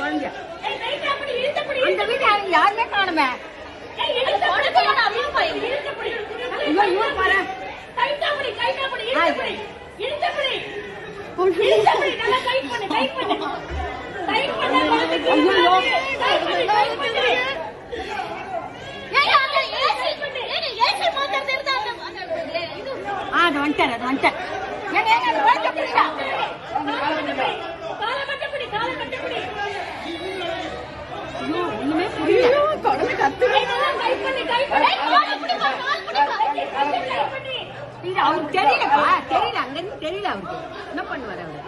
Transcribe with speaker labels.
Speaker 1: குழந்தைய அந்த வீட்டு யாருமே காணுமே. இவன் பாரு வந்துட்டார். அது வந்துட்டார். ஒண்ணுமே புரியல. குழந்தை கத்து அவருக்கு தெரியலப்பா. தெரியல, அங்க இருந்து தெரியல அவருக்கு என்ன பண்ணுவாரு அவரு.